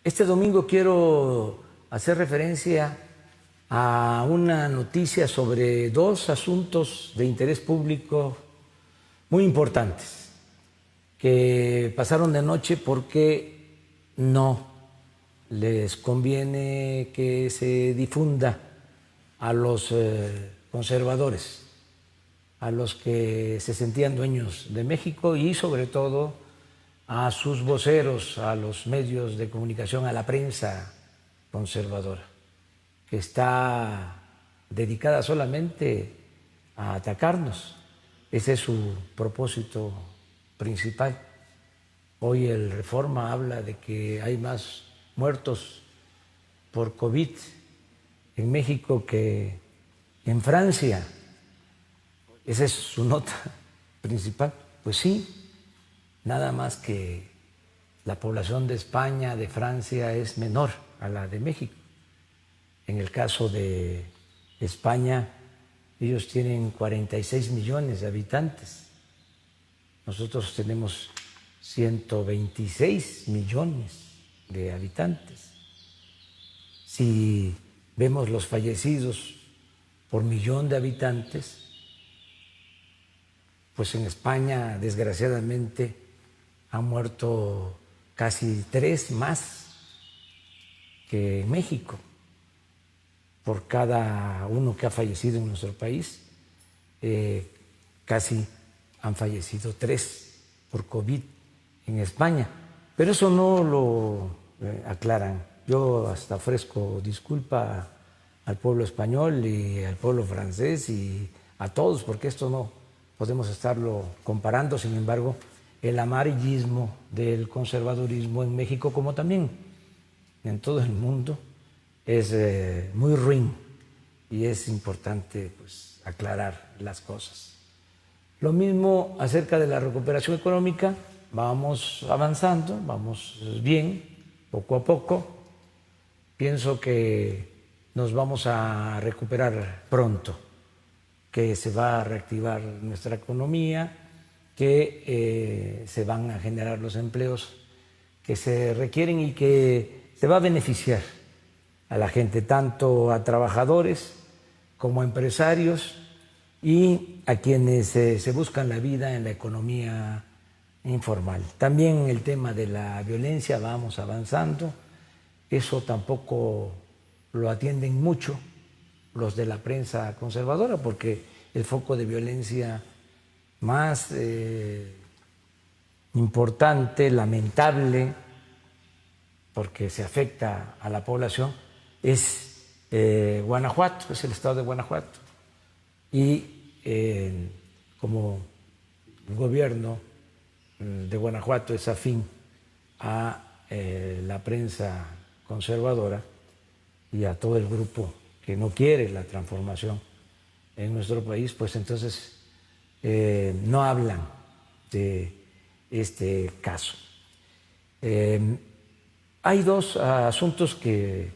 Este domingo quiero hacer referencia a una noticia sobre dos asuntos de interés público muy importantes que pasaron de noche porque no les conviene que se difunda a los conservadores, a los que se sentían dueños de México y sobre todo a sus voceros, a los medios de comunicación, a la prensa conservadora, que está dedicada solamente a atacarnos. Ese es su propósito principal. Hoy el Reforma habla de que hay más muertos por COVID en México que en Francia. Esa es su nota principal. Pues sí, nada más que la población de España, de Francia, es menor a la de México. En el caso de España, ellos tienen 46 millones de habitantes. Nosotros tenemos 126 millones de habitantes. Si vemos los fallecidos por millón de habitantes, pues en España, desgraciadamente, han muerto casi 3 más que en México. Por cada uno que ha fallecido en nuestro país, casi han fallecido 3 por COVID en España. Pero eso no lo aclaran. Yo hasta ofrezco disculpa al pueblo español y al pueblo francés y a todos, porque esto no podemos estarlo comparando. Sin embargo, el amarillismo del conservadurismo en México, como también en todo el mundo, es muy ruin y es importante pues aclarar las cosas. Lo mismo acerca de la recuperación económica, vamos avanzando, vamos bien, poco a poco. Pienso que nos vamos a recuperar pronto, que se va a reactivar nuestra economía, que se van a generar los empleos que se requieren y que se va a beneficiar a la gente, tanto a trabajadores como a empresarios y a quienes se buscan la vida en la economía informal. También en el tema de la violencia vamos avanzando, eso tampoco lo atienden mucho los de la prensa conservadora, porque el foco de violencia más importante, lamentable, porque se afecta a la población, es Guanajuato, es el estado de Guanajuato. Y como el gobierno de Guanajuato es afín a la prensa conservadora y a todo el grupo que no quiere la transformación en nuestro país, pues entonces no hablan de este caso. Hay dos asuntos que,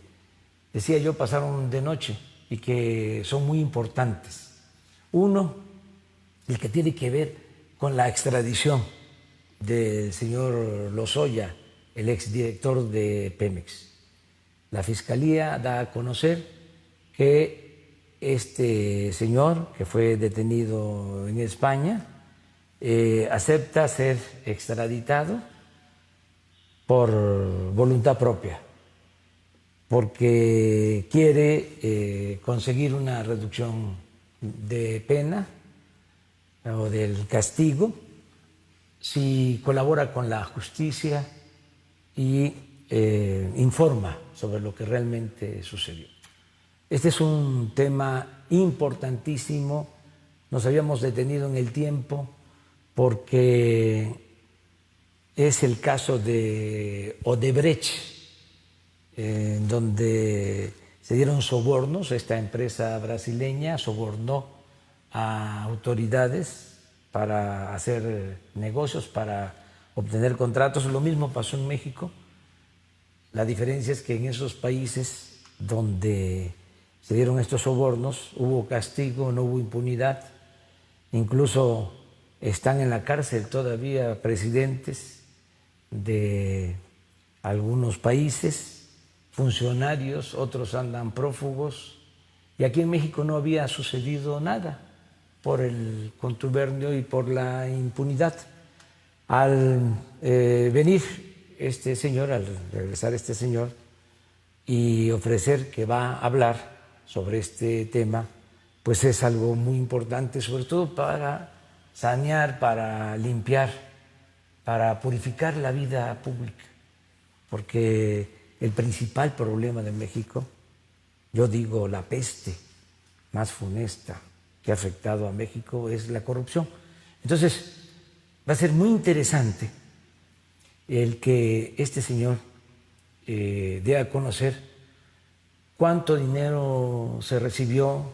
decía yo, pasaron de noche y que son muy importantes. Uno, el que tiene que ver con la extradición del señor Lozoya, el exdirector de Pemex. La Fiscalía da a conocer que este señor, que fue detenido en España, acepta ser extraditado por voluntad propia, porque quiere conseguir una reducción de pena o del castigo si colabora con la justicia y informa sobre lo que realmente sucedió. Este es un tema importantísimo. Nos habíamos detenido en el tiempo porque es el caso de Odebrecht, en donde se dieron sobornos. Esta empresa brasileña sobornó a autoridades para hacer negocios, para obtener contratos. Lo mismo pasó en México. La diferencia es que en esos países donde se dieron estos sobornos hubo castigo, no hubo impunidad. Incluso están en la cárcel todavía presidentes de algunos países, funcionarios, otros andan prófugos, y aquí en México no había sucedido nada por el contubernio y por la impunidad. Al venir este señor, al regresar este señor y ofrecer que va a hablar sobre este tema, pues es algo muy importante, sobre todo para sanear, para limpiar, para purificar la vida pública, porque el principal problema de México, yo digo la peste más funesta que ha afectado a México, es la corrupción. Entonces, va a ser muy interesante el que este señor dé a conocer cuánto dinero se recibió,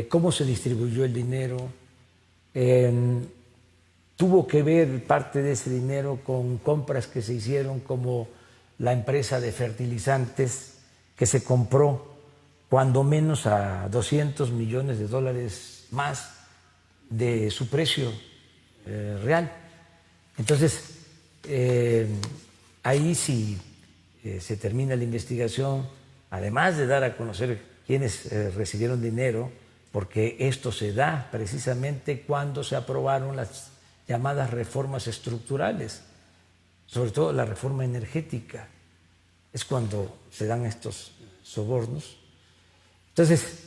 cómo se distribuyó el dinero. Tuvo que ver parte de ese dinero con compras que se hicieron, como la empresa de fertilizantes que se compró cuando menos a $200 millones más de su precio real. Entonces, ahí sí se termina la investigación, además de dar a conocer quiénes recibieron dinero, porque esto se da precisamente cuando se aprobaron las llamadas reformas estructurales, sobre todo la reforma energética, es cuando se dan estos sobornos. Entonces,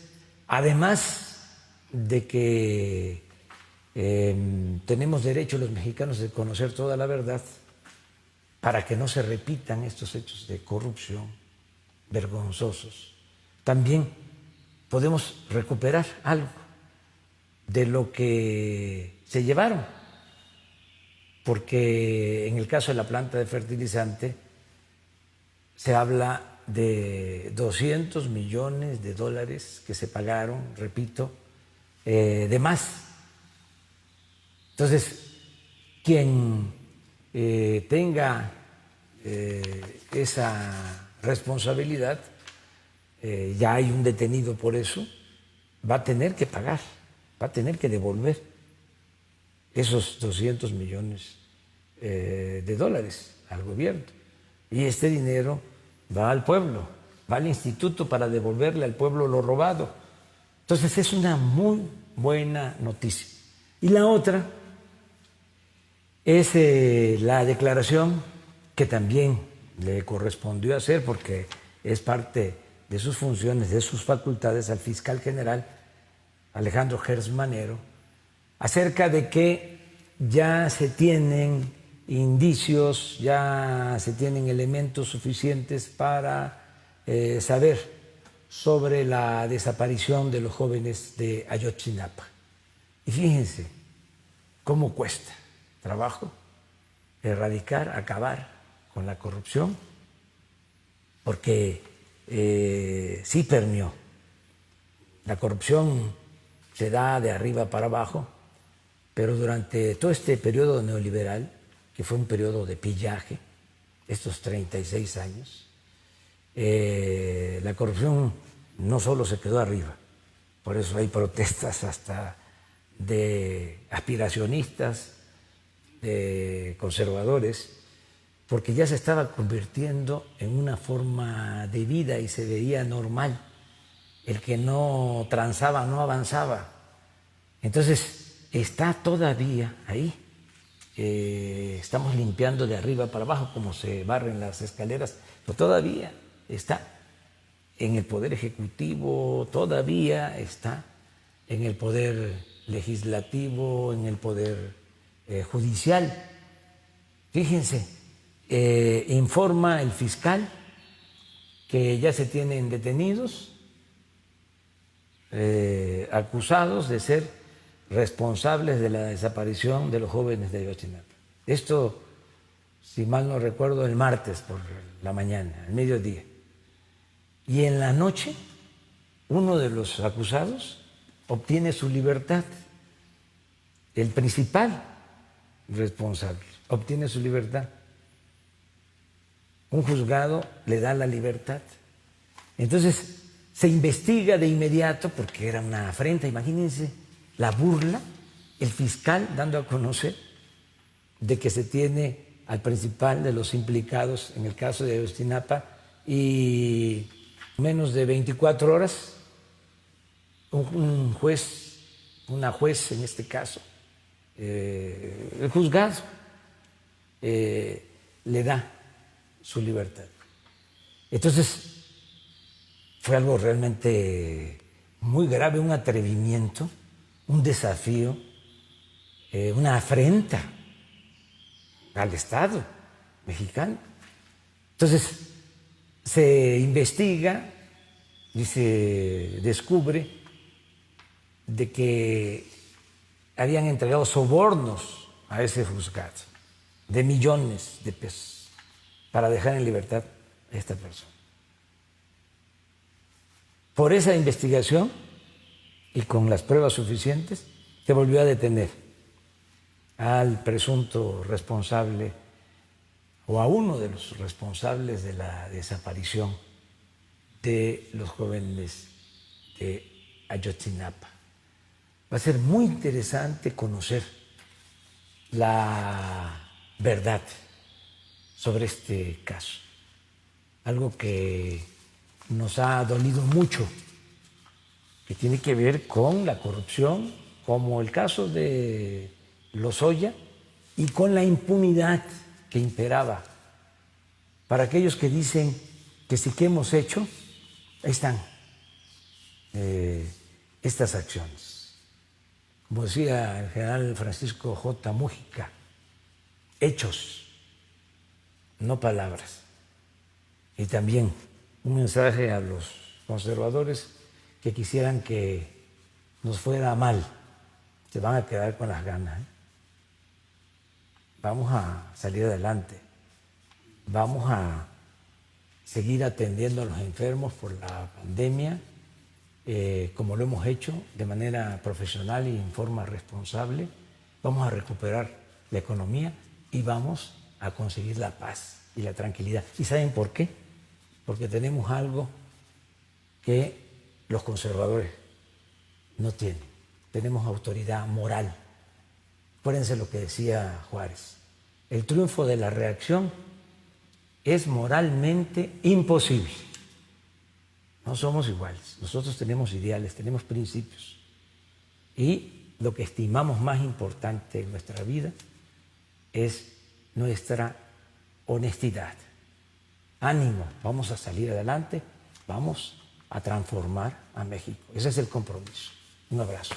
además de que tenemos derecho los mexicanos de conocer toda la verdad para que no se repitan estos hechos de corrupción vergonzosos, también podemos recuperar algo de lo que se llevaron, porque en el caso de la planta de fertilizante se habla de $200 millones que se pagaron, repito, de más. Entonces, quien tenga esa responsabilidad, ya hay un detenido por eso, va a tener que pagar, va a tener que devolver esos $200 millones al gobierno. Y este dinero va al pueblo, va al instituto para devolverle al pueblo lo robado. Entonces es una muy buena noticia. Y la otra es la declaración que también le correspondió hacer, porque es parte de sus funciones, de sus facultades, al fiscal general Alejandro Gertz Manero, acerca de que ya se tienen indicios, ya se tienen elementos suficientes para saber sobre la desaparición de los jóvenes de Ayotzinapa. Y fíjense cómo cuesta trabajo erradicar, acabar con la corrupción, porque sí permeó. La corrupción se da de arriba para abajo, pero durante todo este periodo neoliberal, que fue un periodo de pillaje, estos 36 años, la corrupción no solo se quedó arriba, por eso hay protestas hasta de aspiracionistas, de conservadores, porque ya se estaba convirtiendo en una forma de vida y se veía normal. El que no transaba no avanzaba. Entonces, está todavía ahí. Estamos limpiando de arriba para abajo como se barren las escaleras, pero todavía está en el Poder Ejecutivo, todavía está en el Poder Legislativo, en el Poder Judicial. Fíjense, informa el fiscal que ya se tienen detenidos, acusados de ser responsables de la desaparición de los jóvenes de Ayotzinapa. Esto, si mal no recuerdo, el martes por la mañana, al mediodía. Y en la noche, uno de los acusados obtiene su libertad. El principal responsable obtiene su libertad. Un juzgado le da la libertad. Entonces, se investiga de inmediato porque era una afrenta, imagínense la burla, el fiscal dando a conocer de que se tiene al principal de los implicados en el caso de Ayotzinapa y menos de 24 horas un juez, una juez en este caso, el juzgado le da su libertad. Entonces, fue algo realmente muy grave, un atrevimiento, un desafío, una afrenta al Estado mexicano. Entonces, se investiga y se descubre de que habían entregado sobornos a ese juzgado de millones de pesos para dejar en libertad a esta persona. Por esa investigación y con las pruebas suficientes, se volvió a detener al presunto responsable o a uno de los responsables de la desaparición de los jóvenes de Ayotzinapa. Va a ser muy interesante conocer la verdad sobre este caso, algo que nos ha dolido mucho, que tiene que ver con la corrupción, como el caso de Lozoya, y con la impunidad que imperaba. Para aquellos que dicen que sí que hemos hecho, ahí están estas acciones. Como decía el general Francisco J. Mújica, hechos, no palabras. Y también un mensaje a los conservadores que quisieran que nos fuera mal, se van a quedar con las ganas. Vamos a salir adelante, vamos a seguir atendiendo a los enfermos por la pandemia, como lo hemos hecho de manera profesional y en forma responsable. Vamos a recuperar la economía y vamos a conseguir la paz y la tranquilidad. ¿Y saben por qué? Porque tenemos algo que los conservadores no tienen. Tenemos autoridad moral. Acuérdense lo que decía Juárez. El triunfo de la reacción es moralmente imposible. No somos iguales. Nosotros tenemos ideales, tenemos principios. Y lo que estimamos más importante en nuestra vida es nuestra honestidad. Ánimo, vamos a salir adelante, vamos a transformar a México. Ese es el compromiso. Un abrazo.